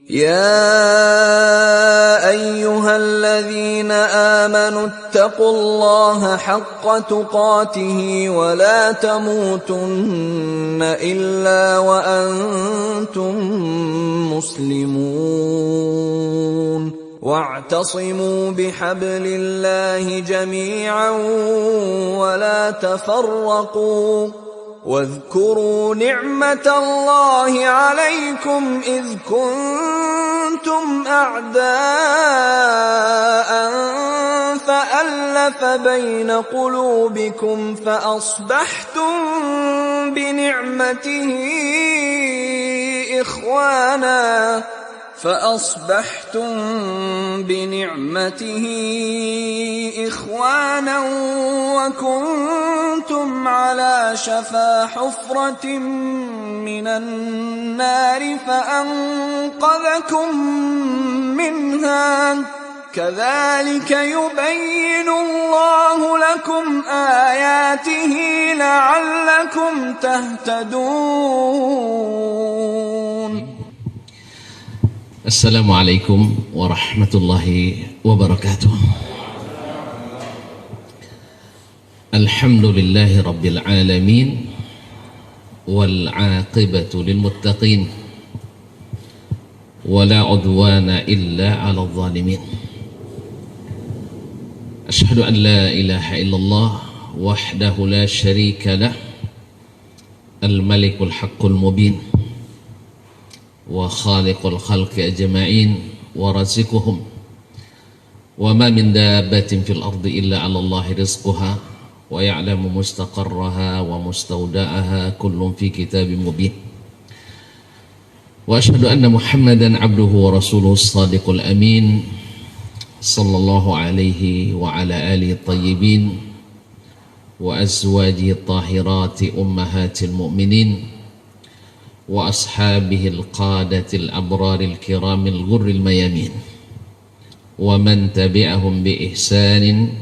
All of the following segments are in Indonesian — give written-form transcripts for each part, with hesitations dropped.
يا أيها الذين آمنوا اتقوا الله حق تقاته ولا تموتن إلا وأنتم مسلمون واعتصموا بحبل الله جميعا ولا تفرقوا واذكروا نعمة الله عليكم إذ كنتم أعداء فألف بين قلوبكم فأصبحتم بنعمته إخوانا وكنتم على شفا حفرة من النار فأنقذكم منها كذلك يبين الله لكم آياته لعلكم تهتدون. Assalamualaikum warahmatullahi wabarakatuh. Alhamdulillahi rabbil alamin wal aqibatu lil muttaqin wala udwana illa 'alal zalimin. Ashhadu an la ilaha illallah wahdahu la syarika lah al-malikul haqqul mubin wa khaliqul khalqi ajma'in wa razikuhum wa ma min dabbatin fil ardi illa 'ala Allahi rizquha wa ya'lamu mustaqarraha wa mustawda'aha kullun fi kitabin mubin. Wa asyhadu anna Muhammadan 'abduhu wa rasuluhu as-sadiqul amin sallallahu alaihi wa ala alihi at-tayyibin wa azwajihi at-tahirati ummahatil mu'minin wa ashabihil qadatil abraril kiramil ghurril mayamin wa man tabi'ahum bi ihsanin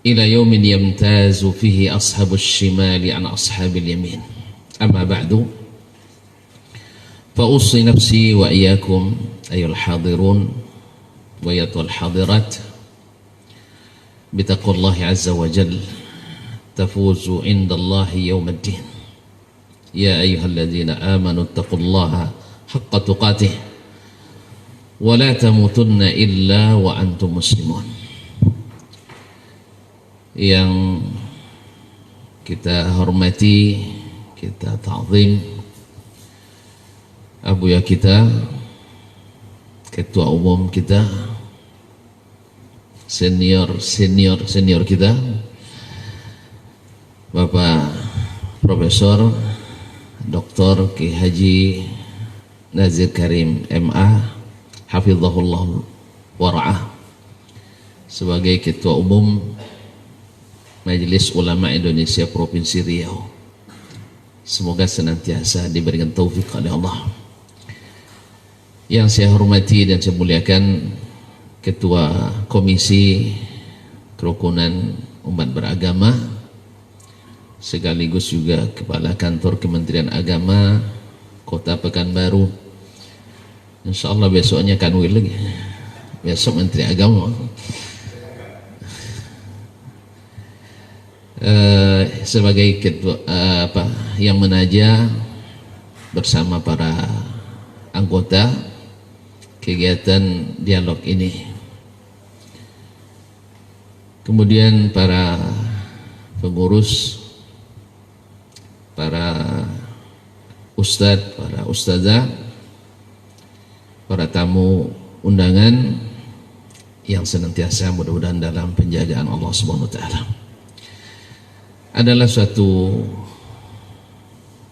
ila yaumin yamtazu fihi ashabus shimali an ashabil yamin. Amma ba'du, fa ussi nafsi wa iyyakum ayyuhal hadirun wa ayyatuhal hadirat bi taqwallahi azza wa jalla tafuzu indallahi yaumiddin. Ya ayyuhalladzina amanu taqullaha haqqa tuqatih wa la tamutunna illa wa antum muslimun. Yang kita hormati, kita ta'zim abuya kita, ketua umum kita, senior kita, Bapak Profesor Dr. Ki Haji Nazir Karim MA hafizahullah wara'ah, sebagai Ketua Umum Majelis Ulama Indonesia Provinsi Riau. Semoga senantiasa diberikan taufik oleh Allah. Yang saya hormati dan saya muliakan Ketua Komisi Kerukunan Umat Beragama sekaligus juga Kepala Kantor Kementerian Agama Kota Pekanbaru. Insyaallah besoknya Kanwil lagi, besok Menteri Agama. Sebagai ketua yang menaja bersama para anggota kegiatan dialog ini. Kemudian para pengurus, para ustadz, para ustazah, para tamu undangan yang senantiasa mudah-mudahan dalam penjagaan Allah Subhanahu wa taala. Adalah suatu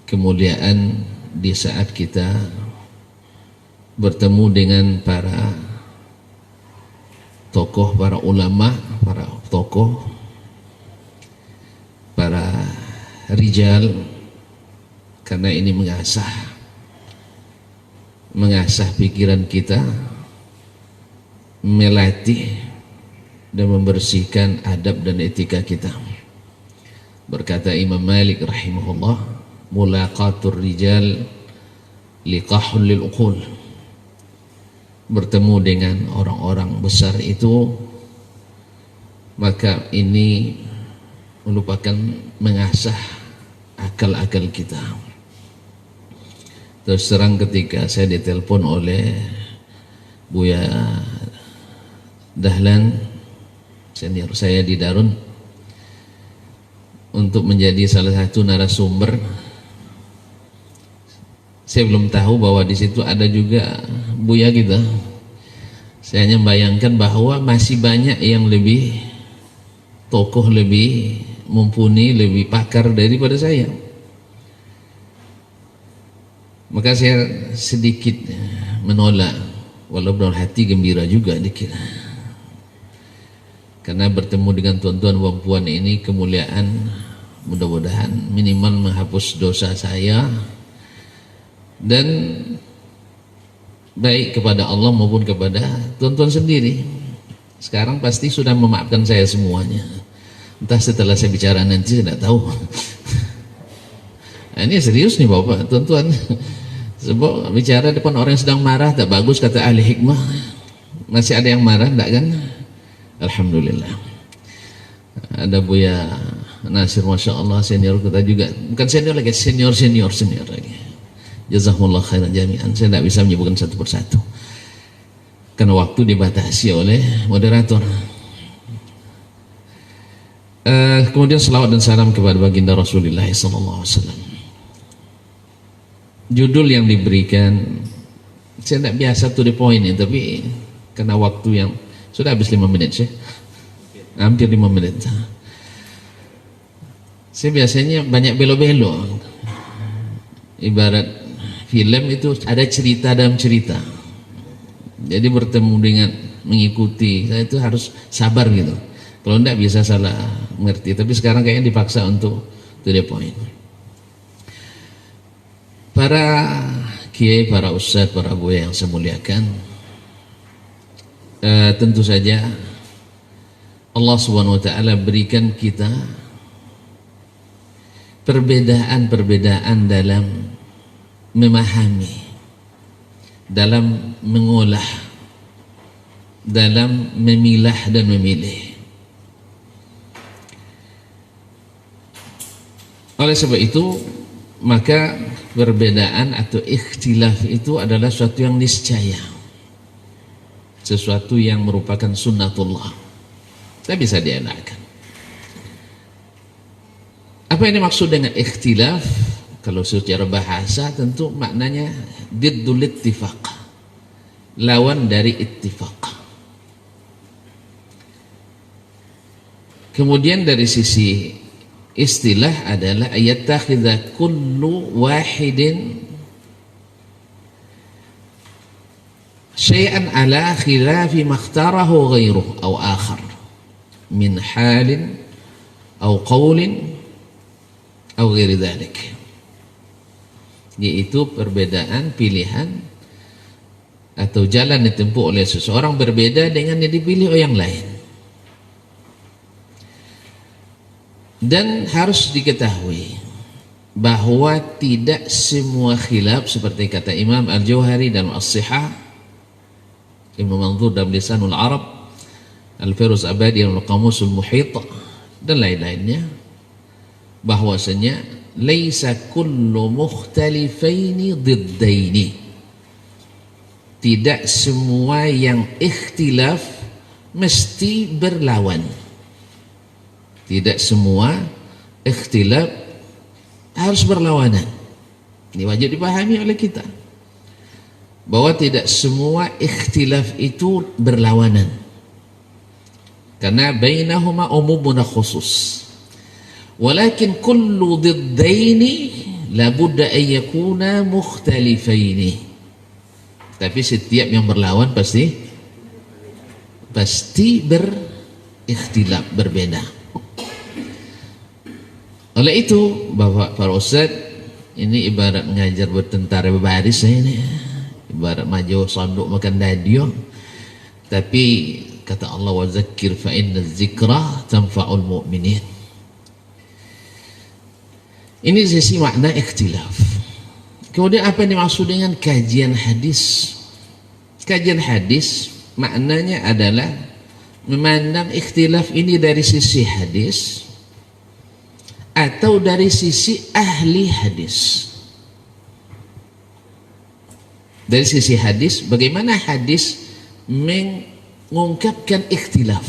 kemuliaan di saat kita bertemu dengan para tokoh, para ulama, para tokoh, para rijal, karena ini mengasah pikiran kita, melatih dan membersihkan adab dan etika kita. Berkata Imam Malik rahimahullah, mulaqatur rijal liqahul lil uqul. bertemu dengan orang-orang besar itu, maka ini merupakan mengasah akal-akal kita. Terus terang ketika saya ditelepon oleh Buya Dahlan, senior saya di Darun, untuk menjadi salah satu narasumber, saya belum tahu bahwa di situ ada juga Buya kita. Saya hanya membayangkan bahwa masih banyak yang lebih tokoh, lebih mumpuni, lebih pakar daripada saya. Maka saya sedikit menolak, walaupun dalam hati gembira juga dikit. Karena bertemu dengan tuan-tuan perempuan ini kemuliaan, mudah-mudahan minimal menghapus dosa saya dan baik kepada Allah maupun kepada tuan-tuan sendiri. Sekarang pasti sudah memaafkan saya semuanya. Entah setelah saya bicara nanti, saya tidak tahu. Nah, ini serius nih Bapak, tuan-tuan. Sebab bicara depan orang yang sedang marah tak bagus, kata ahli hikmah. Masih ada yang marah, tak kan? Alhamdulillah. Ada Buya Nasir, Masya Allah, senior kita juga. Bukan senior lagi, senior lagi. Jazakumullah khairan jami'an. Saya tidak bisa menyebutkan satu persatu karena waktu dibatasi oleh moderator. Kemudian selawat dan salam kepada baginda Rasulullah SAW. Judul yang diberikan, saya tidak biasa to the point ya, tapi karena waktu yang sudah habis 5 menit sih, hampir 5 menit. Saya biasanya banyak belo-belo. Ibarat film itu ada cerita dalam cerita. Jadi bertemu dengan mengikuti, saya itu harus sabar gitu. Kalau enggak bisa salah mengerti. Tapi sekarang kayaknya dipaksa untuk to the point. Para kiai, para ustadz, para buya yang saya muliakan, tentu saja Allah Subhanahu wa taala berikan kita perbedaan-perbedaan dalam memahami, dalam mengolah, dalam memilah dan memilih. Oleh sebab itu, maka perbedaan atau ikhtilaf itu adalah sesuatu yang niscaya, sesuatu yang merupakan sunnatullah, tak bisa dielakkan. Apa yang dimaksud dengan ikhtilaf? Kalau secara bahasa tentu maknanya diddul ittifaq, lawan dari ittifaq. Kemudian dari sisi istilah adalah ayattakhidha kullu wahidin syai'an ala khilafi makhtarahu ghairuh aw akhar min halin aw qawlin aw ghairi dhalik, yaitu perbedaan pilihan atau jalan ditempuh oleh seseorang berbeda dengan yang dipilih oleh yang lain. Dan harus diketahui bahwa tidak semua khilaf, seperti kata Imam Al-Jauhari dalam As-Sihah, Ibnu Manzur dalam Lisanul Arab, Al-Firuz Abadi dalam Qamusul Muhit, dan lain-lainnya, bahwasanya laisa kullu mukhtalifaini diddaini, tidak semua yang ikhtilaf mesti berlawan. Tidak semua ikhtilaf harus berlawanan. Ini wajib dipahami oleh kita, bahwa tidak semua ikhtilaf itu berlawanan, karena bainahuma umumun khusus. Walakin kullu diddaini labudda an yakuna mukhtalifaini. Tapi setiap yang berlawan pasti berikhtilaf, berbeda. Oleh itu, Bapak para ustaz, ini ibarat mengajar bertentara berbaris ini, ibarat maju sanduk makan dadio. Tapi kata Allah, wa zakkir fa inna dzikra tanfa'ul mu'minin. Ini sisi makna ikhtilaf. Kemudian apa yang dimaksud dengan kajian hadis? kajian hadis maknanya adalah memandang ikhtilaf ini dari sisi hadis atau dari sisi ahli hadis. Dari sisi hadis, bagaimana hadis mengungkapkan ikhtilaf,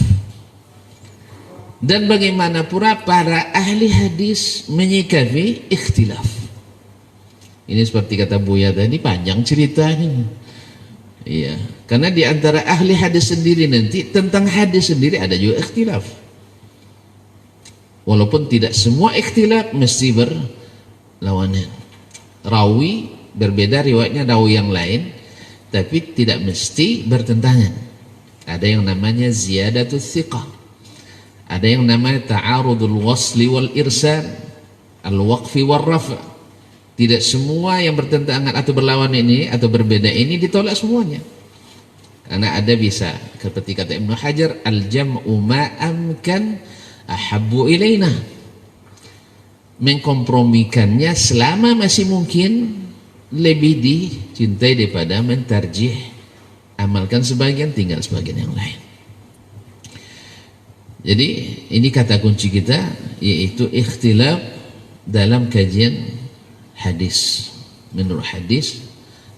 dan bagaimana pula para ahli hadis menyikapi ikhtilaf. Ini seperti kata Buya tadi, panjang ceritanya. Iya, karena di antara ahli hadis sendiri nanti tentang hadis sendiri ada juga ikhtilaf. Walaupun tidak semua ikhtilaf mesti berlawanan. Rawi berbeda riwayatnya rawi yang lain, tapi tidak mesti bertentangan. Ada yang namanya ziyadatul thiqah, ada yang namanya ta'arudul wasli wal irsal, al-waqfi wal rafa'. Tidak semua yang bertentangan atau berlawan ini atau berbeda ini ditolak semuanya. Karena ada bisa, seperti kata Ibnu Hajar, al-jam'u ma amkan ahabbu ilaina. Mengkompromikannya selama masih mungkin lebih dicintai daripada mentarjih, amalkan sebagian, tinggal sebagian yang lain. Jadi ini kata kunci kita, yaitu ikhtilaf dalam kajian hadis, menurut hadis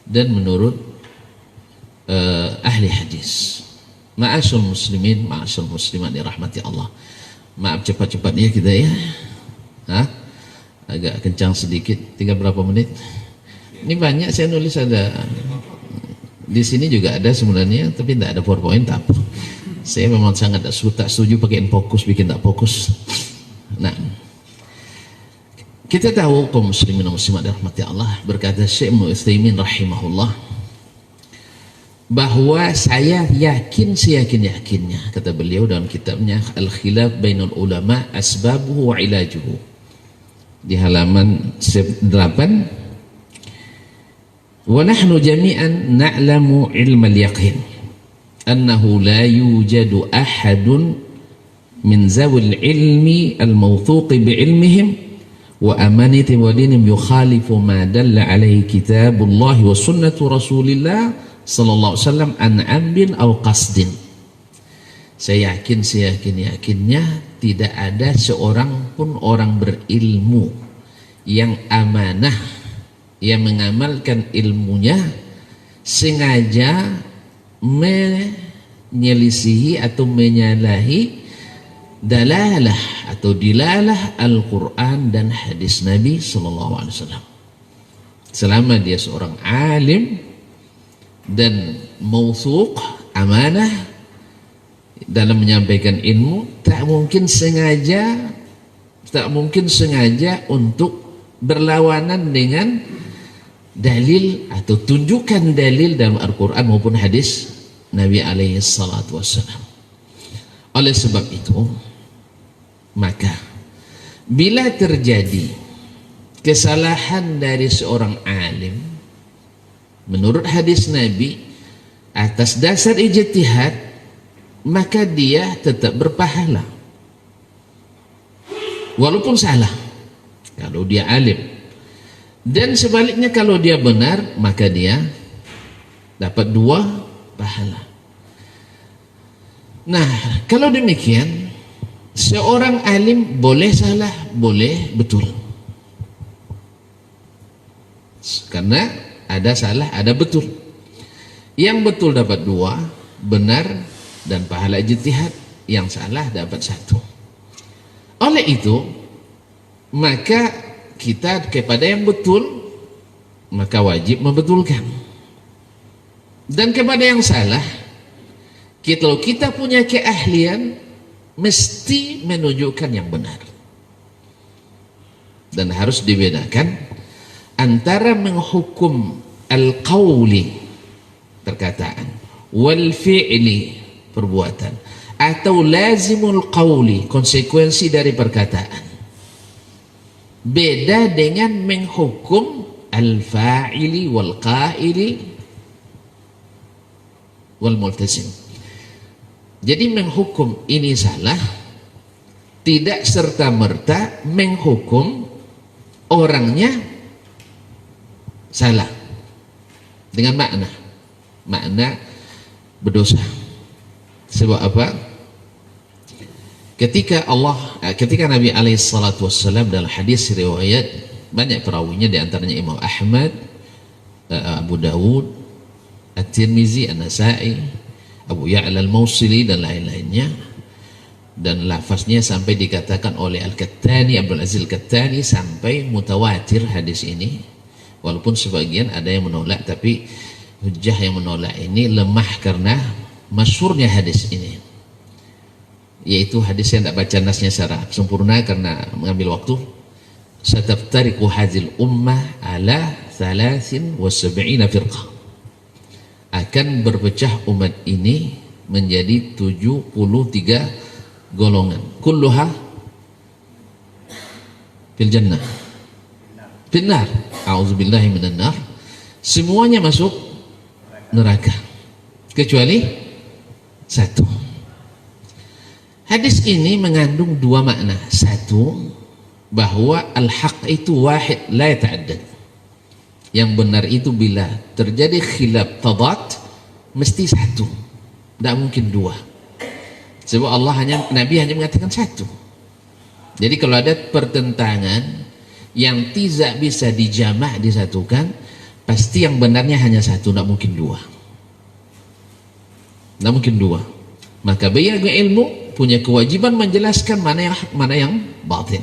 dan menurut ahli hadis. Ma'asyul muslimin, ma'asyul muslimat dirahmati Allah. Maaf cepat-cepatnya kita ya. Agak kencang sedikit. Tinggal berapa menit? Ini banyak saya nulis, ada di sini juga ada sebenarnya, tapi tidak ada PowerPoint. Tak apa. Saya memang sangat tak setuju pakai fokus, bikin tak fokus. Nah, kita tahu kaum muslimin dan muslimat rahmati Allah, berkata Syekh Ibnu Utsaimin rahimahullah, bahwa saya yakin seyakin-yakinnya, kata beliau dalam kitabnya Al-Khilaf Bainul Ulama Asbabuhu wa Ilajuhu, di halaman 8, wa nahnu jami'an na'lamu ilmal yaqin annahu la yujadu ahadun min zawil ilmi al-mawthuqi bi'ilmihim wa amanati wa dinim yukhalifu ma dalla alaihi kitabullah wa sunnatu rasulillah sallallahu alaihi wasallam an amrin aw qasdin. Saya yakin seyakin-yakinnya tidak ada seorang pun orang berilmu yang amanah, yang mengamalkan ilmunya sengaja menyelisihi atau menyalahi dalalah atau dilalah Al-Quran dan hadis Nabi Sallallahu Alaihi Wasallam. Selama dia seorang alim dan mawthuq, amanah dalam menyampaikan ilmu, tak mungkin sengaja untuk berlawanan dengan dalil atau tunjukkan dalil dalam Al-Quran maupun hadis Nabi alaihi salatu wassalam. Oleh sebab itu, maka bila terjadi kesalahan dari seorang alim menurut hadis Nabi atas dasar ijtihad, maka dia tetap berpahala walaupun salah kalau dia alim, dan sebaliknya kalau dia benar maka dia dapat 2 pahala. Nah, kalau demikian, seorang alim boleh salah, boleh betul. Karena ada salah, ada betul. Yang betul dapat 2, benar dan pahala ijtihad. Yang salah dapat 1. Oleh itu, maka kita kepada yang betul, maka wajib membetulkan. Dan kepada yang salah, kalau kita punya keahlian, mesti menunjukkan yang benar. Dan harus dibedakan antara menghukum al-qawli, perkataan, wal fi'li, perbuatan, atau lazimul qawli, konsekuensi dari perkataan. Beda dengan menghukum al-fa'ili wal qaili wal multazim. Jadi menghukum ini salah tidak serta-merta menghukum orangnya salah. Dengan makna makna berdosa. Sebab apa? Ketika Nabi SAW dalam hadis riwayat banyak perawinya, di antaranya Imam Ahmad, Abu Dawud, At-Tirmizi, An-Nasai, Abu Ya'la Al-Mawsili dan lain-lainnya, dan lafaznya sampai dikatakan oleh Al-Kattani, Abdul Aziz Al-Kattani, sampai mutawatir hadis ini. Walaupun sebagian ada yang menolak, tapi hujjah yang menolak ini lemah karena masyhurnya hadis ini, yaitu hadis yang tidak baca nasnya secara sempurna karena mengambil waktu. Sataftariqu hadhil ummah ala 73 firqah, akan berpecah umat ini menjadi 73 golongan. Kulluha fil jannah, finnar, a'udzubillahi minan nar. Semuanya masuk neraka kecuali satu. Hadis ini mengandung dua makna. Satu, bahwa al-haq itu wahid la yata'addad. Yang benar itu bila terjadi khilaf tadad mesti satu, tidak mungkin dua. Sebab Nabi hanya mengatakan satu. Jadi kalau ada pertentangan yang tidak bisa dijamak, disatukan, pasti yang benarnya hanya satu, tidak mungkin dua. Tidak mungkin dua. Maka banyak ilmu punya kewajiban menjelaskan mana yang hak, mana yang batin,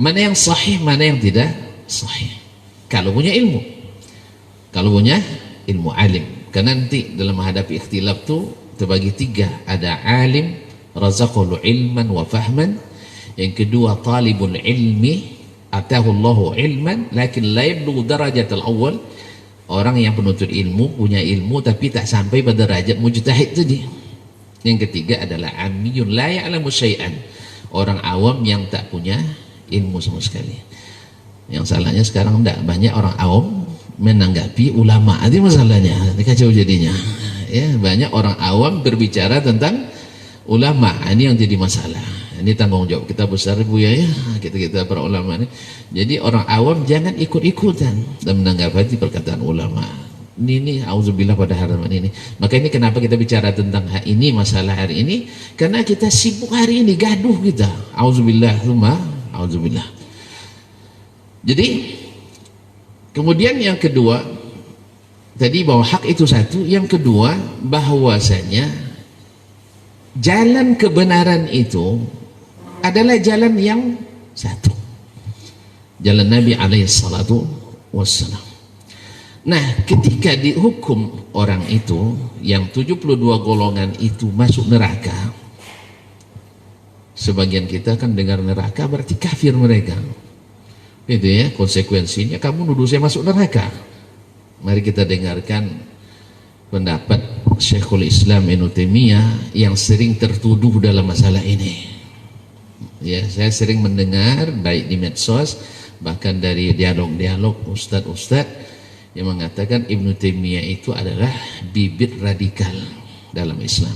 mana yang sahih, mana yang tidak sahih. Kalau punya ilmu, alim. Karena nanti dalam menghadapi ikhtilaf tu terbagi tiga. Ada alim, razaqahu ilman wa fahman. Yang kedua talibul ilmi, atahu Allahu ilman lakin la yablughu darajatal awal. Orang yang penuntut ilmu, punya ilmu tapi tak sampai pada derajat mujtahid tadi. Yang ketiga adalah amiyun la ya'lamu syai'an, orang awam yang tak punya ilmu sama sekali. Yang salahnya sekarang enggak, banyak orang awam menanggapi ulama, itu masalahnya, ini kacau jadinya. Ya, banyak orang awam berbicara tentang ulama, ini yang jadi masalah. Ini tanggung jawab kita besar Bu ya, kita para ulama ini. Jadi orang awam jangan ikut-ikutan dan menanggapi perkataan ulama. Ini auzubillah pada hari ini. Maka ini kenapa kita bicara tentang ini, masalah hari ini, karena kita sibuk hari ini, gaduh kita. Auzubillah, auzubillah. Jadi kemudian yang kedua tadi bahwa hak itu satu, yang kedua bahwasanya jalan kebenaran itu adalah jalan yang satu, jalan Nabi alaihi salatu wassalam. Nah, ketika dihukum orang itu yang 72 golongan itu masuk neraka, sebagian kita kan dengar neraka berarti kafir mereka, itu ya konsekuensinya, kamu nuduh saya masuk neraka. Mari kita dengarkan pendapat Syekhul Islam Ibnu Taimiyah yang sering tertuduh dalam masalah ini. Ya, saya sering mendengar baik di medsos, bahkan dari dialog-dialog ustadz-ustadz yang mengatakan Ibnu Taimiyah itu adalah bibit radikal dalam Islam.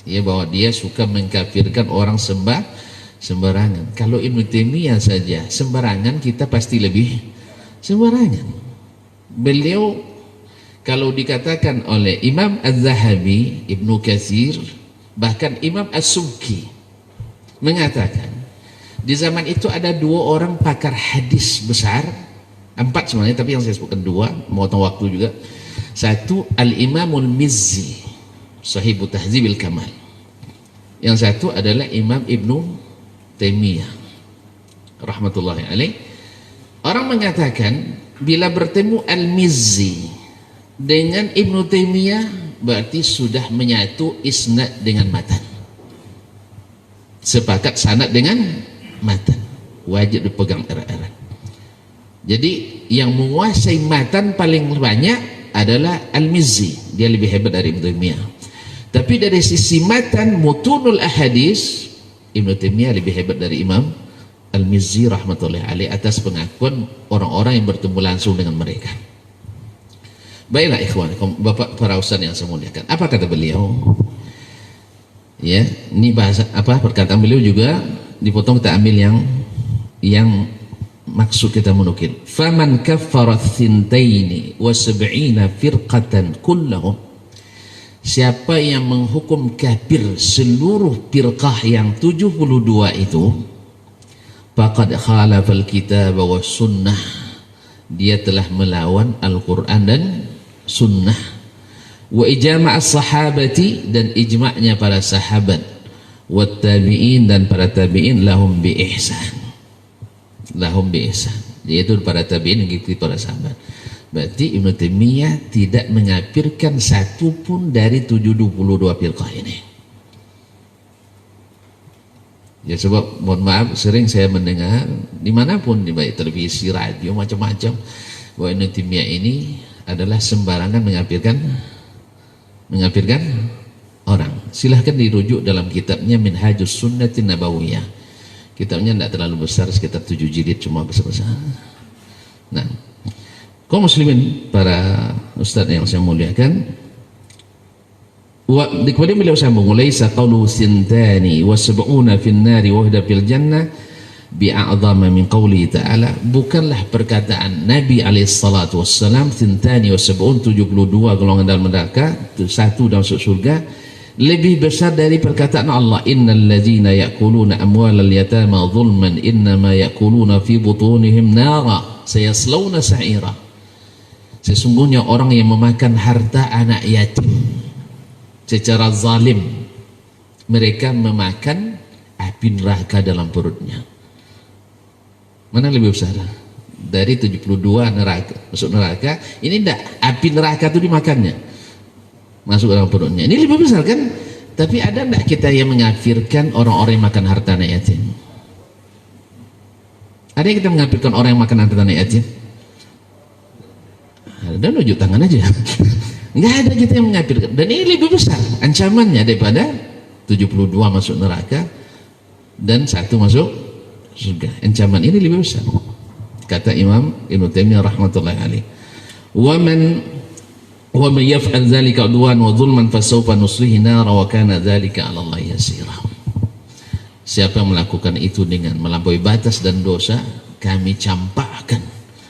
Ya, bahwa dia suka mengkafirkan orang sembarangan. Kalau Ibnu Taimiyah saja sembarangan, kita pasti lebih sembarangan. Beliau kalau dikatakan oleh Imam Az-Zahabi, Ibnu Katsir, bahkan Imam As-Subki mengatakan di zaman itu ada dua orang pakar hadis besar, empat sebenarnya tapi yang saya sebutkan dua, memotong waktu juga. Satu Al-Imamul Mizzi, Sahibu Tahzibil Kamal. Yang satu adalah Imam Ibnu Taimiyah rahmatullahi alaih. Orang mengatakan bila bertemu Al-Mizzi dengan Ibnu Taimiyah berarti sudah menyatu isnad dengan matan, sepakat sanad dengan matan, wajib dipegang erat-erat. Jadi yang menguasai matan paling banyak adalah Al-Mizzi, dia lebih hebat dari Ibnu Taimiyah. Tapi dari sisi matan mutunul ahadis, Ibnu Taimiyah lebih hebat dari Imam Al-Mizzi rahmatullahi alaih atas pengakuan orang-orang yang bertemu langsung dengan mereka. Baiklah ikhwan, Bapak para ustaz yang saya muliakan, apa kata beliau? Ya, ini bahasa apa perkataan beliau juga dipotong, kita ambil yang maksud kita menukil. Faman kaffara thintaini wa sab'ina firqatan kullahum, siapa yang menghukum kafir seluruh firqah yang 72 itu, faqad khalafal kitab wa sunnah, dia telah melawan Al-Quran dan sunnah, wa ijma' as-sahabati, dan ijma'nya para sahabat, wa tabi'in, dan para tabi'in, lahum bi ihsan, lahum bi ihsan, yaitu para tabi'in mengikuti para sahabat. Berarti Ibnu Taimiyah tidak mengafirkan satu pun dari 72 firqah ini. Ya sebab mohon maaf, sering saya mendengar dimanapun, di baik televisi, radio, macam-macam, bahwa Ibnu Taimiyah ini adalah sembarangan mengafirkan orang. Silahkan dirujuk dalam kitabnya Minhajus Sunnatin Nabawiyah. Kitabnya tidak terlalu besar, sekitar 7 jilid, cuma besar-besar. Nah, kaum muslimin, para ustaz yang saya muliakan, kemudian beliau sambung, laisa qawlu sintani wa sab'una fin nari wa wahda fil jannah bi'a'zama min qawli ta'ala, bukanlah perkataan Nabi alaihissalatu wassalam sintani wa sab'un, 72 golongan dalam neraka, satu dalam masuk surga, lebih besar dari perkataan Allah, innal ladzina ya'kuluna amwalal yatama zulman innama ya'kuluna fi butunihim nara sayaslawna sa'ira, sesungguhnya orang yang memakan harta anak yatim secara zalim, mereka memakan api neraka dalam perutnya. Mana lebih besar? Dari 72 neraka, masuk neraka, ini tidak, api neraka itu dimakannya, masuk dalam perutnya. Ini lebih besar kan? Tapi ada tidak kita yang mengafirkan orang-orang yang makan harta anak yatim? Ada yang kita mengafirkan orang yang makan harta anak yatim? Ada, nunjuk tangan aja. Enggak ada kita yang mengafirkan. Dan ini lebih besar ancamannya daripada 72 masuk neraka dan satu masuk surga. Ancaman ini lebih besar. Kata Imam Ibnu Taimiyah rahmatullahi alaihi, wa man yaf'al dzalika udwan wa zulman fasawfa nuslihi nar wa kana dzalika 'ala Allah yasira. Siapa yang melakukan itu dengan melampaui batas dan dosa, kami campakkan.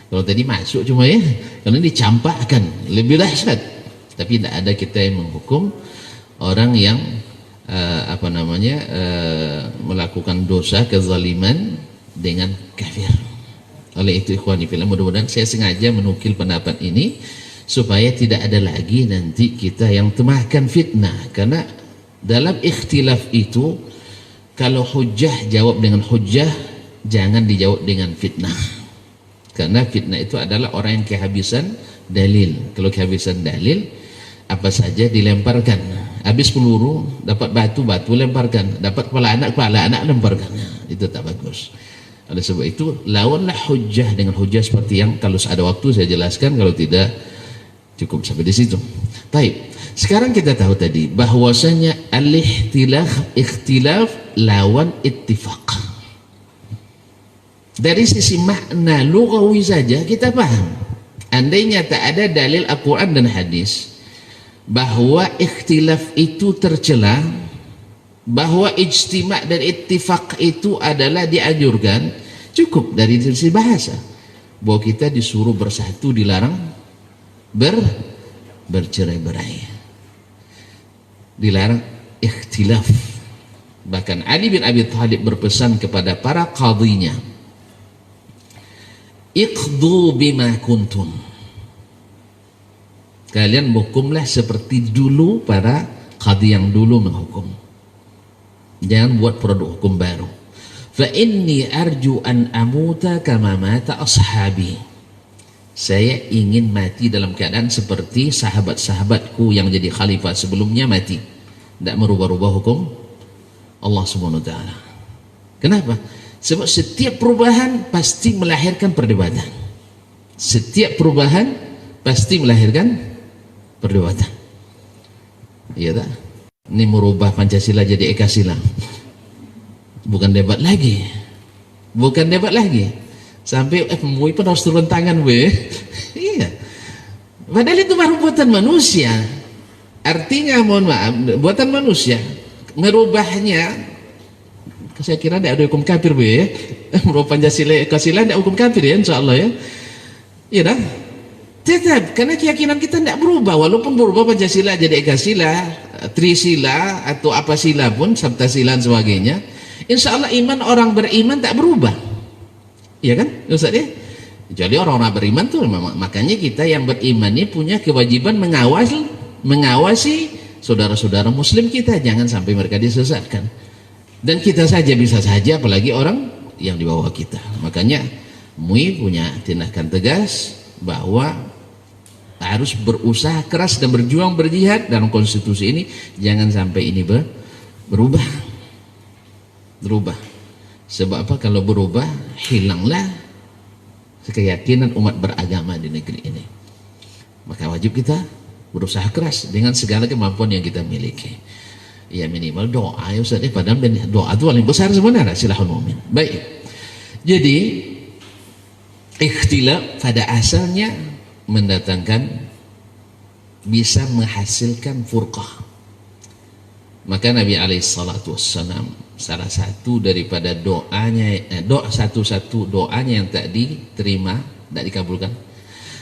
Kalau tadi masuk cuma ya, kalau ini dicampakkan, lebih dahsyat. Tapi tidak ada kita yang menghukum orang yang melakukan dosa kezaliman dengan kafir. Oleh itu ikhwani fillah, mudah-mudahan saya sengaja menukil pendapat ini supaya tidak ada lagi nanti kita yang termakan fitnah, karena dalam ikhtilaf itu kalau hujjah jawab dengan hujjah, jangan dijawab dengan fitnah, karena fitnah itu adalah orang yang kehabisan dalil. Kalau kehabisan dalil, apa saja dilemparkan, habis peluru, dapat batu lemparkan, dapat kepala anak lemparkan, itu tak bagus. Oleh sebab itu lawanlah hujjah dengan hujjah seperti yang kalau ada waktu saya jelaskan, kalau tidak cukup sampai di situ. Baik, sekarang kita tahu tadi bahwasanya ikhtilaf lawan ittifaq. Dari sisi makna lughawi saja kita paham, andainya tak ada dalil Al-Quran dan hadis bahwa ikhtilaf itu tercela, bahwa ijtima' dan ittifaq itu adalah dianjurkan, cukup dari sisi bahasa bahwa kita disuruh bersatu, dilarang bercerai-berai, dilarang ikhtilaf. Bahkan Ali bin Abi Thalib berpesan kepada para qadhinya, iqdu bima kuntum, kalian hukumlah seperti dulu para qadhi yang dulu menghukum, jangan buat produk hukum baru. Fa inni arju an amuta kama mata ashabi, saya ingin mati dalam keadaan seperti sahabat-sahabatku yang jadi khalifah sebelumnya mati, tidak merubah-rubah hukum Allah Subhanahu wa taala. Kenapa? Sebab setiap perubahan pasti melahirkan perdebatan. Setiap perubahan pasti melahirkan perdebatan. Iya tak? Ini merubah Pancasila jadi Ekasila, bukan debat lagi, bukan debat lagi. Sampai MUI pun harus turun tangan iya. Padahal itu baru buatan manusia. Artinya mohon maaf, buatan manusia, merubahnya Saya kira tidak ada hukum kafir ya. Menurut Pancasila tidak hukum kafir ya, insya Allah ya. Iya dah. Tetap, karena keyakinan kita tidak berubah, walaupun berubah Pancasila jadi Ekasila, Trisila, atau apa sila pun, Saptasila dan sebagainya. Insya Allah iman orang beriman tak berubah. Iya kan, Ustaz ya? Jadi orang-orang beriman tuh, makanya kita yang beriman ini punya kewajiban mengawasi saudara-saudara muslim kita, jangan sampai mereka disesatkan. Dan kita saja bisa saja, apalagi orang yang di bawah kita. Makanya MUI punya tindakan tegas bahwa harus berusaha keras dan berjuang berjihad dalam konstitusi ini, jangan sampai ini berubah. Sebab apa? Kalau berubah, hilanglah keyakinan umat beragama di negeri ini. Maka wajib kita berusaha keras dengan segala kemampuan yang kita miliki. Ya minimal doa ya Ustaz, padahal doa itu paling besar sebenarnya, silahul mu'min. Baik. Jadi ikhtilaf pada asalnya mendatangkan, bisa menghasilkan furqah. Maka Nabi SAW salah satu daripada doanya, satu doanya yang tak diterima, tak dikabulkan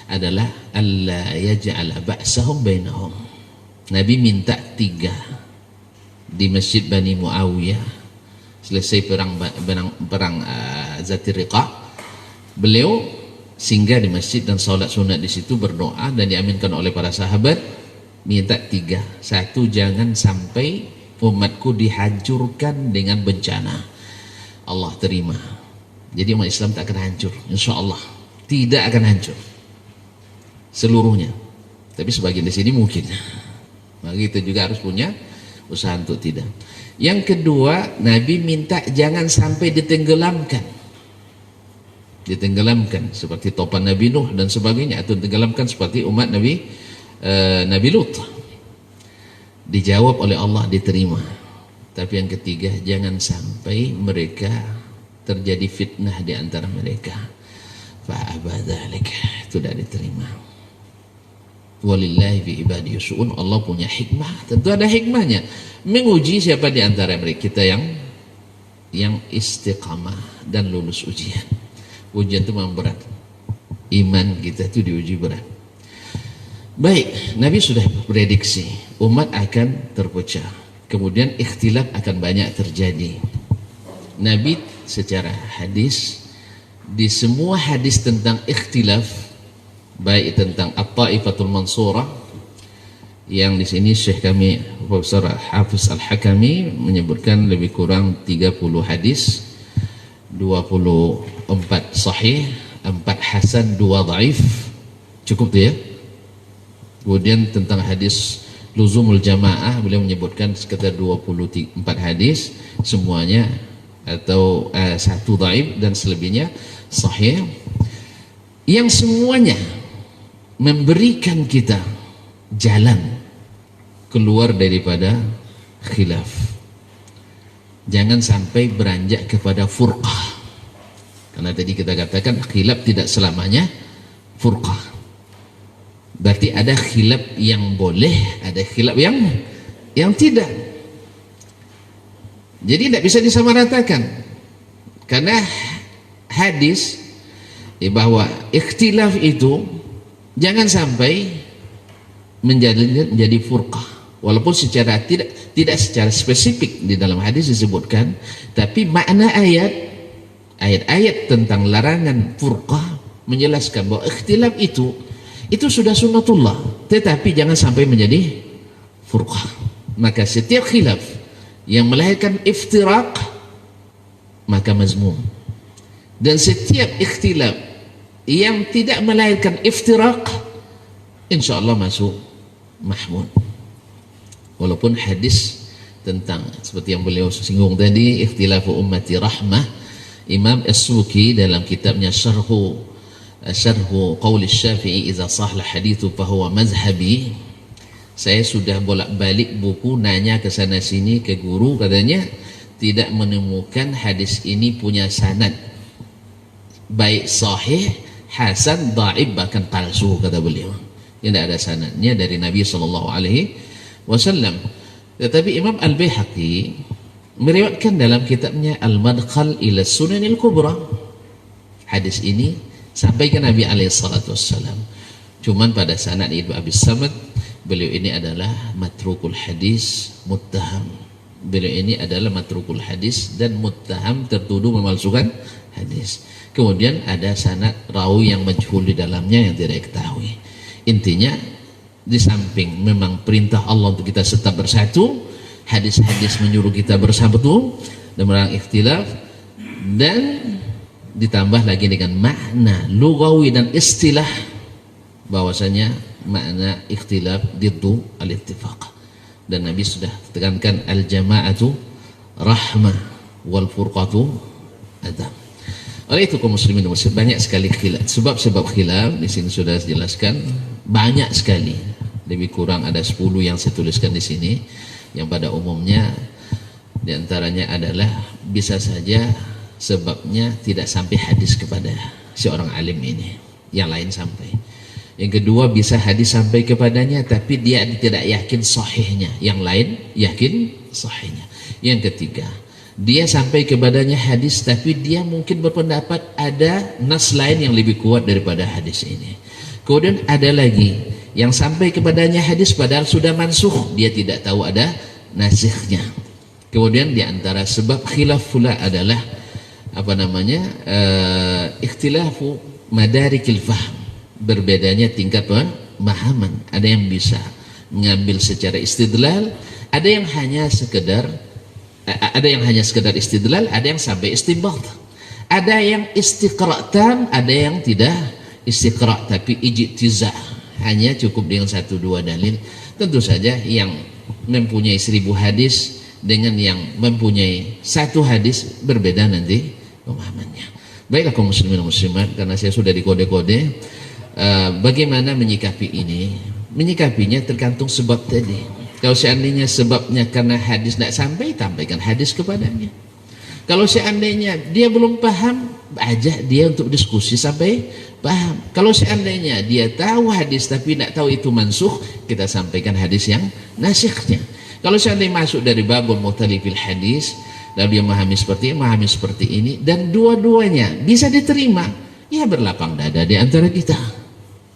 adalah alla yaj'ala ba'sahum bainahum. Nabi minta 3 di Masjid Bani Muawiyah selesai perang Zatir Riqah. Beliau singgah di masjid dan salat sunat di situ, berdoa dan diaminkan oleh para sahabat, minta 3. 1, jangan sampai umatku dihancurkan dengan bencana. Allah terima. Jadi umat Islam tak akan hancur, insya Allah tidak akan hancur seluruhnya, tapi sebagian di sini mungkin. Maka kita juga harus punya usaha untuk tidak. Yang kedua, Nabi minta jangan sampai ditenggelamkan seperti topan Nabi Nuh dan sebagainya, atau tenggelamkan seperti umat Nabi Lut. Dijawab oleh Allah, diterima. Tapi yang ketiga, jangan sampai mereka terjadi fitnah di antara mereka. Fa'abadzalik, itu tidak diterima. Walillahi fi ibadihi syu'un. Allah punya hikmah, tentu ada hikmahnya, menguji siapa di antara mereka kita yang istiqamah dan lulus ujian. Ujian itu memang berat, iman kita itu diuji berat. Baik, Nabi sudah prediksi umat akan terpecah, kemudian ikhtilaf akan banyak terjadi. Nabi secara hadis, di semua hadis tentang ikhtilaf, baik tentang At-Taifatul Mansurah, yang di sini Syekh kami Profesor Hafiz Al-Hakami menyebutkan lebih kurang 30 hadis, 24 sahih, 4 hasan, 2 dhaif, cukup tuh ya. Kemudian tentang hadis luzumul jamaah, beliau menyebutkan sekitar 24 hadis, semuanya atau 1 dhaif dan selebihnya sahih, yang semuanya memberikan kita jalan keluar daripada khilaf. Jangan sampai beranjak kepada furqah, karena tadi kita katakan khilaf tidak selamanya furqah. Berarti ada khilaf yang boleh, ada khilaf yang tidak. Jadi tidak bisa disamaratakan, karena hadis bahwa ikhtilaf itu jangan sampai menjadi furqah. Walaupun secara tidak secara spesifik di dalam hadis disebutkan, tapi makna ayat-ayat tentang larangan furqah menjelaskan bahwa ikhtilaf itu sudah sunnatullah, tetapi jangan sampai menjadi furqah. Maka setiap khilaf yang melahirkan iftiraq maka mazmum, dan setiap ikhtilaf yang tidak melahirkan iftiraq insyaallah masuk mahmud. Walaupun hadis tentang seperti yang beliau singgung tadi, ikhtilafu ummati rahmah, Imam As-Suki dalam kitabnya Syarhu Qaul Syafi'i idza sahla hadithu fahuwa mazhabi. Saya sudah bolak-balik buku, nanya ke sana sini ke guru, katanya tidak menemukan hadis ini punya sanad baik sahih, hasan, dhaif, bahkan palsu, kata beliau. Tidak ada sanadnya dari Nabi SAW. Tetapi Imam Al-Baihaqi meriwayatkan dalam kitabnya Al-Madkhal ila Sunanil Kubra. Hadis ini sampai ke Nabi SAW. Cuman pada sanad Ibnu Abi Samad, beliau ini adalah matrukul hadis, muttaham. Beliau ini adalah matrukul hadis dan muttaham, tertuduh memalsukan hadis. Kemudian ada sanad rawi yang majhul di dalamnya yang tidak diketahui. Intinya, di samping memang perintah Allah untuk kita tetap bersatu, hadis-hadis menyuruh kita bersatu dan melarang ikhtilaf, dan ditambah lagi dengan makna lugawi dan istilah bahwasanya makna ikhtilaf diddu al-ittifaq. Dan Nabi sudah tekankan al-jama'atu rahmah wal furqatu adam. Oleh itu kaum muslimin dan muslimat, banyak sekali khilaf. Sebab-sebab khilaf di sini sudah dijelaskan banyak sekali. Lebih kurang ada 10 yang saya tuliskan di sini. Yang pada umumnya diantaranya adalah bisa saja sebabnya tidak sampai hadis kepada seorang alim ini, yang lain sampai. Yang kedua, bisa hadis sampai kepadanya tapi dia tidak yakin sahihnya, yang lain yakin sahihnya. Yang ketiga, dia sampai kepadanya hadis tapi dia mungkin berpendapat ada nas lain yang lebih kuat daripada hadis ini. Kemudian ada lagi yang sampai kepadanya hadis padahal sudah mansuh, dia tidak tahu ada nasikhnya. Kemudian di antara sebab khilaf pula adalah ikhtilafu madarikil fahm, berbedanya tingkat pemahaman. Ada yang bisa mengambil secara istidlal, ada yang hanya sekedar istidlal, ada yang sampai istinbat, ada yang istiqra' tam, ada yang tidak istiqra' tapi ijtiza', hanya cukup dengan 1-2 dalil. Tentu saja yang mempunyai 1000 hadis dengan yang mempunyai 1 hadis berbeda nanti pemahamannya. Baiklah kaum muslimin dan muslimat, karena saya sudah dikode-kode, bagaimana menyikapi ini? Menyikapinya tergantung sebab tadi. Kalau seandainya sebabnya karena hadis tidak sampai, tampaikan hadis kepadanya. Kalau seandainya dia belum paham, ajak dia untuk diskusi sampai paham. Kalau seandainya dia tahu hadis tapi tidak tahu itu mansuh, kita sampaikan hadis yang nasikhnya. Kalau seandainya masuk dari babul mukhtalifil hadis, lalu dia memahami seperti ini, dan dua-duanya bisa diterima, ya berlapang dada di antara kita.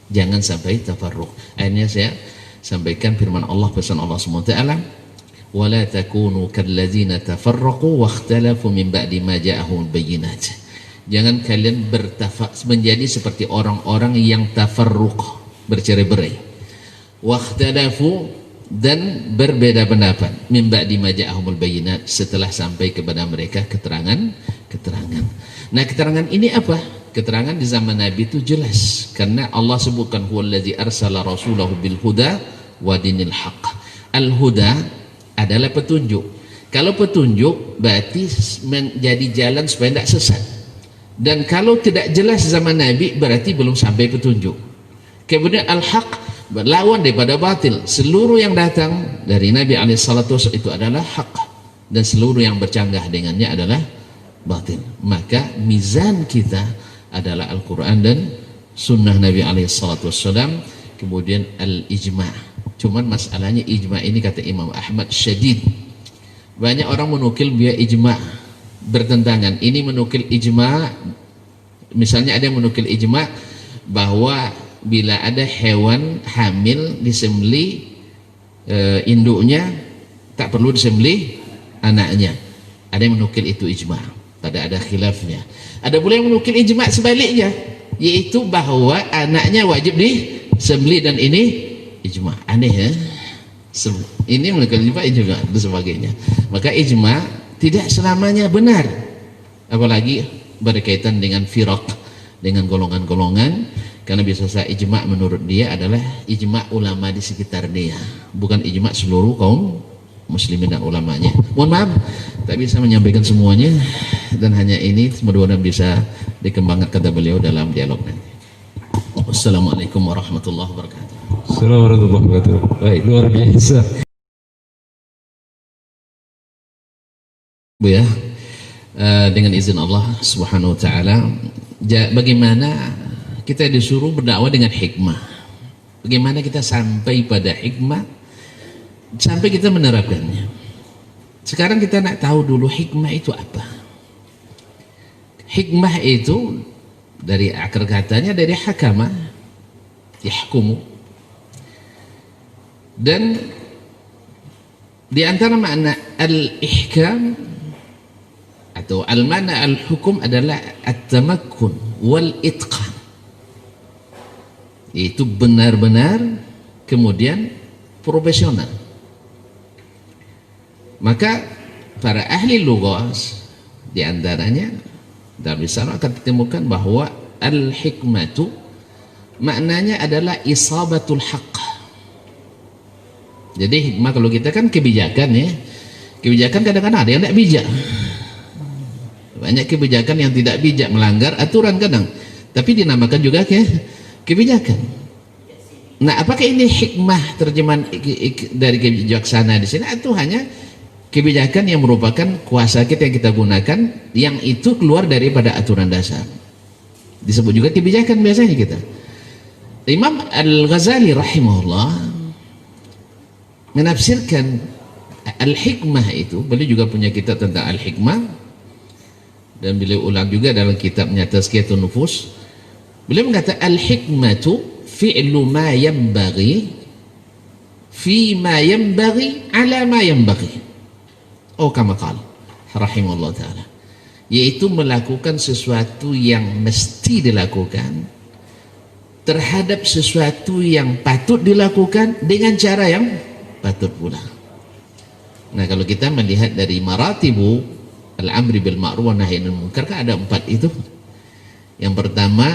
Jangan sampai tafarruq. Akhirnya saya sampaikan firman Allah, pesan Allah SWT, wala takunu kalladzina tafarraqu wakhtalafu min ba'di ma ja'ahumul bayyinat. Jangan kalian menjadi seperti orang-orang yang tafarruq, bercerai-berai, wakhtalafu, dan berbeda pendapat, min ba'di ma ja'ahumul bayyinat, setelah sampai kepada mereka keterangan. Nah, keterangan ini apa? Keterangan di zaman Nabi itu jelas, karena Allah sebutkan huwallazi arsala rasulahu bil huda wa dinil haqq. Al huda adalah petunjuk. Kalau petunjuk berarti menjadi jalan supaya tidak sesat. Dan kalau tidak jelas zaman Nabi berarti belum sampai petunjuk. Kemudian al haqq berlawan daripada batil. Seluruh yang datang dari Nabi SAW itu adalah haq, dan seluruh yang bercanggah dengannya adalah batil. Maka mizan kita adalah Al-Quran dan Sunnah Nabi SAW. Kemudian al-ijma'. Cuman masalahnya ijma' ini kata Imam Ahmad syadid. Banyak orang menukil biar ijma' bertentangan. Ini menukil ijma', misalnya ada yang menukil ijma' bahwa bila ada hewan hamil disembelih induknya, tak perlu disembelih anaknya. Ada yang menukil itu ijma'. Pada ada khilafnya. Ada pula yang menukil ijma' sebaliknya, yaitu bahwa anaknya wajib disembelih, dan ini ijma'. Aneh ya? Ini menukil ijma' dan sebagainya. Maka ijma' tidak selamanya benar, apalagi berkaitan dengan firaq, dengan golongan-golongan, karena bisa saja ijma' menurut dia adalah ijma' ulama di sekitar dia, bukan ijma' seluruh kaum muslimin dan ulamanya. Mohon maaf, tak bisa menyampaikan semuanya, dan hanya ini mudah-mudahan bisa dikembangkan kata beliau dalam dialog nanti. Wassalamualaikum warahmatullahi wabarakatuh. Assalamualaikum warahmatullahi wabarakatuh. Baik, luar biasa. Bu ya, dengan izin Allah Subhanahu wa taala, bagaimana kita disuruh berdakwah dengan hikmah. Bagaimana kita sampai pada hikmah sampai kita menerapkannya. Sekarang kita nak tahu dulu hikmah itu apa. Hikmah itu dari akar katanya dari hakama, yahkumu. Dan di antara makna al-ihkam atau al-mana al-hukum adalah at-tamakkun wal itqan. Itu benar-benar kemudian profesional. Maka para ahli lughah di antaranya dalam lisan akan ditemukan bahwa al-hikmatu maknanya adalah isabatul haqq. Jadi hikmah kalau kita kan kebijakan ya. Kebijakan kadang-kadang ada yang tidak bijak. Banyak kebijakan yang tidak bijak, melanggar aturan kadang. Tapi dinamakan juga kebijakan. Nah, apakah ini hikmah terjemahan dari kebijaksanaan di sini? Itu hanya kebijakan yang merupakan kuasa kita yang kita gunakan, yang itu keluar daripada aturan dasar. Disebut juga kebijakan biasanya kita. Imam Al-Ghazali rahimahullah menafsirkan al-hikmah itu, beliau juga punya kitab tentang al-hikmah, dan beliau ulang juga dalam kitabnya Tazkiyatun Nufus. Beliau mengatakan al-hikmatu fi'lu ma yanbaghi fi ma yanbaghi ala ma yanbaghi. Oh kama qala rahimahullah ta'ala, yaitu melakukan sesuatu yang mesti dilakukan terhadap sesuatu yang patut dilakukan dengan cara yang patut pula. Nah, kalau kita melihat dari maratibu al-amri bil ma'ruf wa nahyi anil munkar, kan ada 4 itu. Yang pertama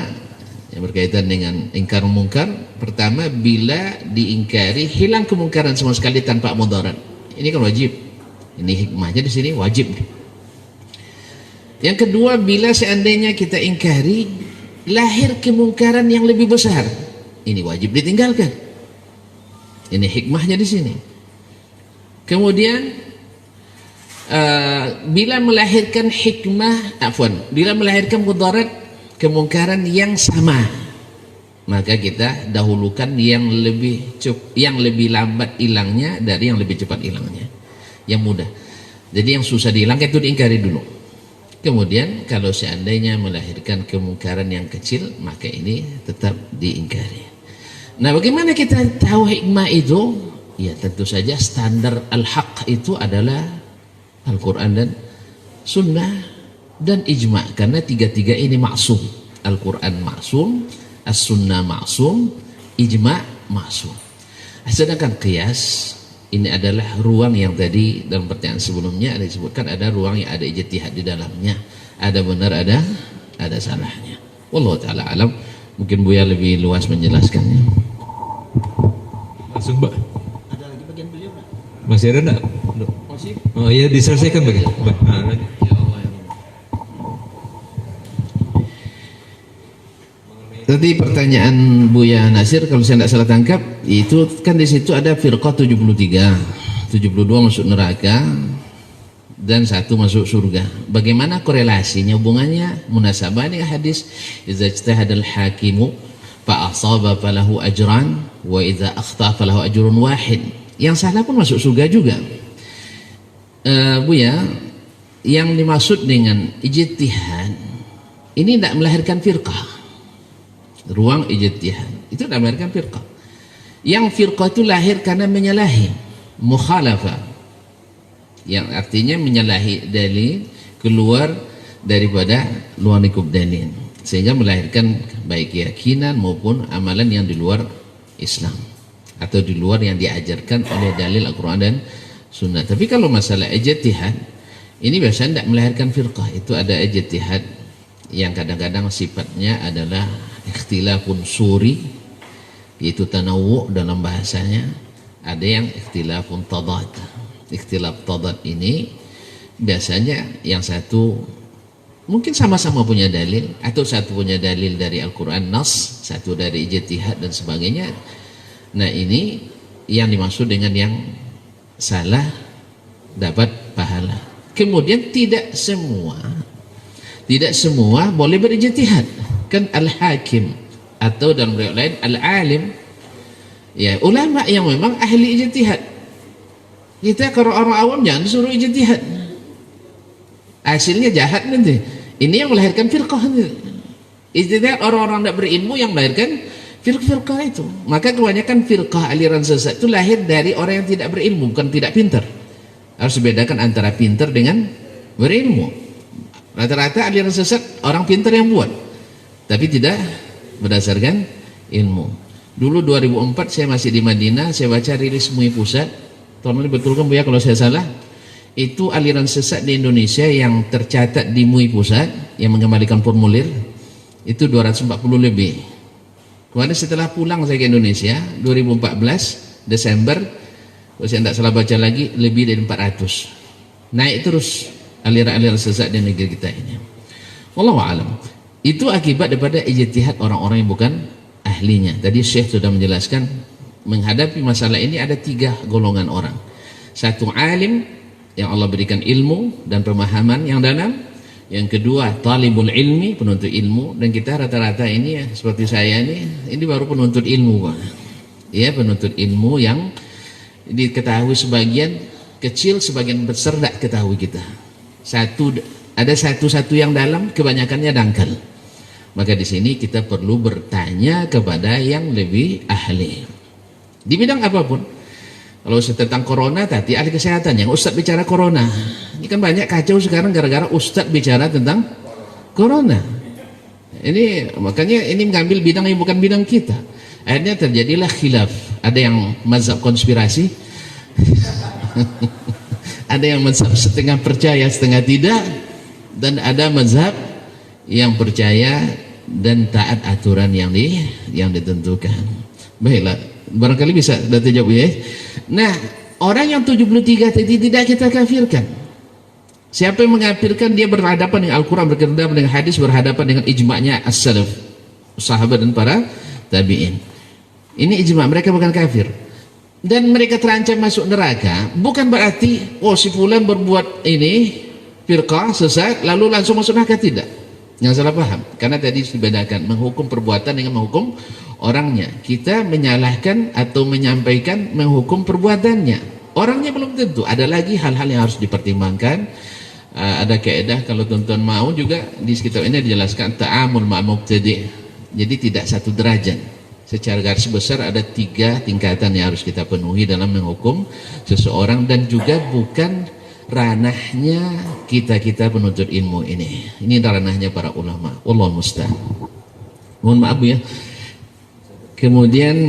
yang berkaitan dengan ingkar munkar, pertama bila diingkari hilang kemungkaran sama sekali tanpa mudarat. Ini kan wajib. Ini hikmahnya di sini wajib. Yang kedua, bila seandainya kita ingkari lahir kemungkaran yang lebih besar, ini wajib ditinggalkan. Ini hikmahnya di sini. Kemudian bila melahirkan bila melahirkan mudarat, kemungkaran yang sama, maka kita dahulukan yang lebih lambat hilangnya dari yang lebih cepat hilangnya, yang mudah. Jadi yang susah dihilangkan itu diingkari dulu. Kemudian kalau seandainya melahirkan kemungkaran yang kecil, maka ini tetap diingkari. Nah, bagaimana kita tahu hikmah itu? Ya, tentu saja standar al-haq itu adalah Al-Quran dan Sunnah dan ijma', karena tiga-tiga ini maksum. Al-Quran maksum, As-Sunnah maksum, ijma' maksum. Sedangkan qiyas ini adalah ruang yang tadi dalam pertanyaan sebelumnya ada disebutkan, ada ruang yang ada ijtihad di dalamnya, ada benar, ada salahnya. Wallahu ta'ala alam. Mungkin Buya lebih luas menjelaskannya. Langsung, Mbak. Ada lagi bagian beliau, Pak? Masih ada enggak? Masih? Oh iya, diselesaikan Mbak. Nah, Ya Allah, ya Allah. Tadi pertanyaan Buya Nasir, kalau saya tidak salah tangkap, itu kan di situ ada firqah 73, 72 masuk neraka dan 1 masuk surga. Bagaimana korelasinya, hubungannya, munasabah dengan hadis idza ijtahadal hakimu fa asaba falahu ajran wa idza akhta falahu ajrun wahid. Yang salah pun masuk surga juga. Buya, yang dimaksud dengan ijtihad ini tidak melahirkan firqah. Ruang ijtihad itu tidak melahirkan firqah. Yang firqah itu lahir karena menyalahi, mukhalafah, yang artinya menyalahi dalil, keluar daripada luar lingkup dalil, sehingga melahirkan baik keyakinan maupun amalan yang di luar Islam atau di luar yang diajarkan oleh dalil Al-Quran dan Sunnah. Tapi kalau masalah ijtihad ini biasanya tidak melahirkan firqah. Itu ada ijtihad yang kadang-kadang sifatnya adalah ikhtilafun suri, yaitu tanawu dalam bahasanya. Ada yang ikhtilafun tadad. Ikhtilaf tadad ini biasanya yang satu mungkin sama-sama punya dalil, atau satu punya dalil dari Al-Quran nas, satu dari ijtihad dan sebagainya. Nah, ini yang dimaksud dengan yang salah dapat pahala. Kemudian tidak semua boleh berijtihad. Kan al-hakim atau dalam riwayat lain al-alim, ya ulama yang memang ahli ijtihad. Kita kalau orang awam jangan disuruh ijtihad. Hasilnya jahat nanti. Ini yang melahirkan firqah. Ijtihad orang-orang tidak berilmu yang melahirkan firqah itu. Maka kebanyakan firqah aliran sesat itu lahir dari orang yang tidak berilmu, bukan tidak pintar. Harus dibedakan antara pintar dengan berilmu. Rata-rata aliran sesat orang pintar yang buat, tapi tidak berdasarkan ilmu. Dulu 2004 saya masih di Madinah, saya baca rilis MUI pusat. Tolong dibetulkan Bu ya kalau saya salah. Itu aliran sesat di Indonesia yang tercatat di MUI pusat yang mengembalikan formulir itu 240 lebih. Kemudian setelah pulang saya ke Indonesia 2014 Desember, kalau saya tidak salah baca lagi, lebih dari 400. Naik terus aliran-aliran sesat di negeri kita ini. Wallahu a'lam. Itu akibat daripada ijtihad orang-orang yang bukan ahlinya. Tadi Syekh sudah menjelaskan, menghadapi masalah ini ada 3 golongan orang. Satu, alim yang Allah berikan ilmu dan pemahaman yang dalam. Yang kedua, talibul ilmi, penuntut ilmu. Dan kita rata-rata ini ya, seperti saya ini baru penuntut ilmu Pak. Ya, penuntut ilmu yang diketahui sebagian kecil, sebagian besar tidak ketahui kita. Ada satu yang dalam, kebanyakannya dangkal. Maka di sini kita perlu bertanya kepada yang lebih ahli di bidang apapun. Kalau tentang corona tadi ahli kesehatan yang ustadz bicara corona. Ini kan banyak kacau sekarang gara-gara ustadz bicara tentang corona. Ini makanya ini mengambil bidang yang bukan bidang kita. Akhirnya terjadilah khilaf. Ada yang mazhab konspirasi, ada yang mazhab setengah percaya setengah tidak, dan ada mazhab yang percaya dan taat aturan yang ditentukan. Baiklah, barangkali bisa data jawab ya. Nah, orang yang 73 tadi tidak kita kafirkan. Siapa yang mengkafirkan, dia berhadapan dengan Al-Quran, berhadapan dengan hadis, berhadapan dengan ijma'nya as-salaf, sahabat dan para tabi'in. Ini ijma', mereka bukan kafir. Dan mereka terancam masuk neraka, bukan berarti si fulan berbuat ini firqah sesat lalu langsung masuk neraka, tidak. Yang salah paham, karena tadi dibedakan menghukum perbuatan dengan menghukum orangnya. Kita menyalahkan atau menyampaikan menghukum perbuatannya, orangnya belum tentu. Ada lagi hal-hal yang harus dipertimbangkan. Ada kaidah kalau tuan-tuan mau juga di sekitar ini dijelaskan ta'amul ma'al mubtadi'. Jadi tidak satu derajat. Secara garis besar ada 3 tingkatan yang harus kita penuhi dalam menghukum seseorang, dan juga bukan ranahnya kita penuntut ilmu ini. Ini ranahnya para ulama. Wallahu musta'an. Mohon maaf ya. Kemudian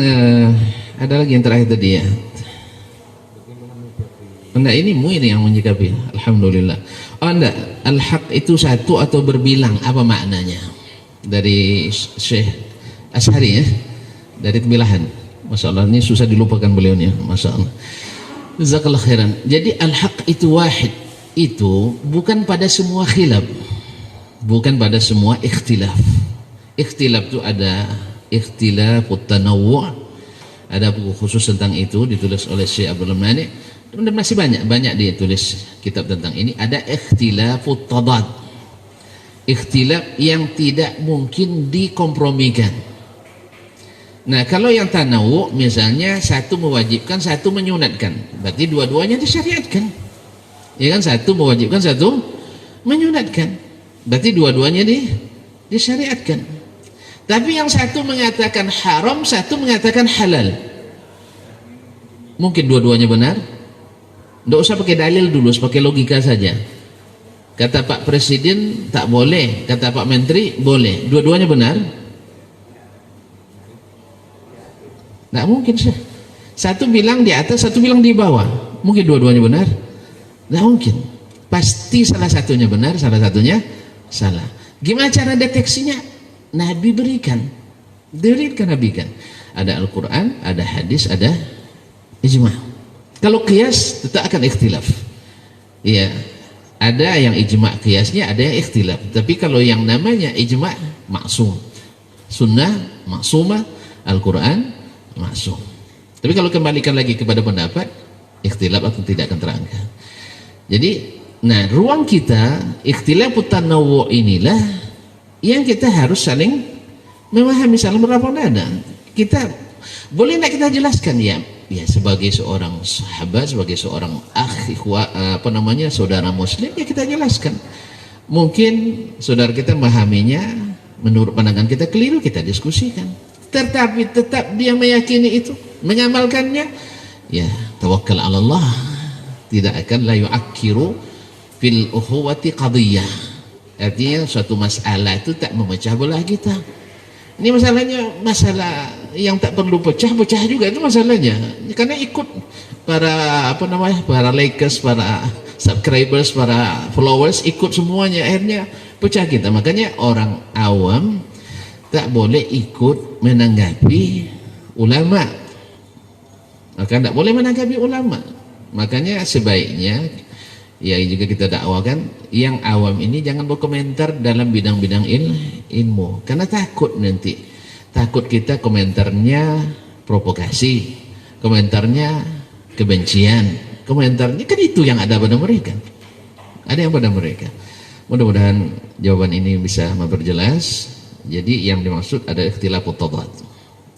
ada lagi yang terakhir tadi ya. Enggak, ini MUI ini yang menyikapi. Alhamdulillah. Oh enggak, al-haq itu satu atau berbilang, apa maknanya? Dari Syekh Ashari ya, dari Temilahan. Masya Allah, ini susah dilupakan beliau nih. Masya Allah. Jazakallah khairan. Jadi al-haq itu wahid. Itu bukan pada semua khilaf, bukan pada semua ikhtilaf. Ikhtilaf itu ada ikhtilafut tanawwu', ada buku khusus tentang itu ditulis oleh Syekh Abdul Mani. Dan masih banyak dia tulis kitab tentang ini. Ada ikhtilafut tadad, ikhtilaf yang tidak mungkin dikompromikan. Nah, kalau yang tanawu misalnya satu mewajibkan, satu menyunatkan, berarti dua-duanya disyariatkan. Ya kan, satu mewajibkan, satu menyunatkan, berarti dua-duanya disyariatkan. Tapi yang satu mengatakan haram, satu mengatakan halal. Mungkin dua-duanya benar? Tidak usah pakai dalil dulu, pakai logika saja. Kata Pak Presiden tak boleh, kata Pak Menteri boleh. Dua-duanya benar? Tidak mungkin sih. Satu bilang di atas, satu bilang di bawah. Mungkin dua-duanya benar? Tidak mungkin. Pasti salah satunya benar, salah satunya salah. Gimana cara deteksinya? Nabi berikan. Nabi kan. Ada Al-Quran, ada hadis, ada ijma'. Kalau qiyas tetap akan ikhtilaf. Ya, ada yang ijma' qiyasnya, ada yang ikhtilaf. Tapi kalau yang namanya ijma' maksum, sunnah maksumah, Al-Quran maksum. Tapi kalau kembalikan lagi kepada pendapat, ikhtilaf atau tidak akan terangkat. Jadi, nah ruang kita ikhtilafut tanawwu' inilah yang kita harus saling memahami, saling berapa nada. Kita boleh tidak kita jelaskan ya, ya sebagai seorang sahabat, sebagai seorang saudara muslim, ya kita jelaskan. Mungkin saudara kita memahaminya menurut pandangan kita keliru, kita diskusikan. Tetapi tetap dia meyakini itu, mengamalkannya, ya tawakkal 'ala Allah. Tidak akan la yu'akkiru fil ukhuwati qadiyah. Artinya suatu masalah itu tak memecah belah kita. Ini masalahnya masalah yang tak perlu pecah juga itu masalahnya. Karena ikut para likers, para subscribers, para followers, ikut semuanya, akhirnya pecah kita. Makanya orang awam tak boleh ikut menanggapi ulama. Maka tak boleh menanggapi ulama. Makanya sebaiknya, ya juga kita dakwakan, yang awam ini jangan berkomentar dalam bidang-bidang ilmu, karena takut kita komentarnya provokasi, komentarnya kebencian, komentarnya kan itu yang ada pada mereka, Mudah-mudahan jawaban ini bisa memperjelas. Jadi yang dimaksud ada ikhtilafut tadad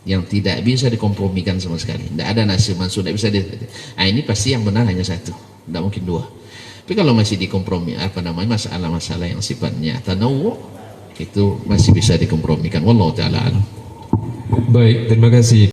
yang tidak bisa dikompromikan sama sekali, tidak ada nasib mansur, tidak bisa ini pasti yang benar hanya satu, tidak mungkin dua. Tapi kalau masih dikompromi masalah-masalah yang sifatnya tanawu, itu masih bisa dikompromikan. Wallahu taala alam. Baik, terima kasih.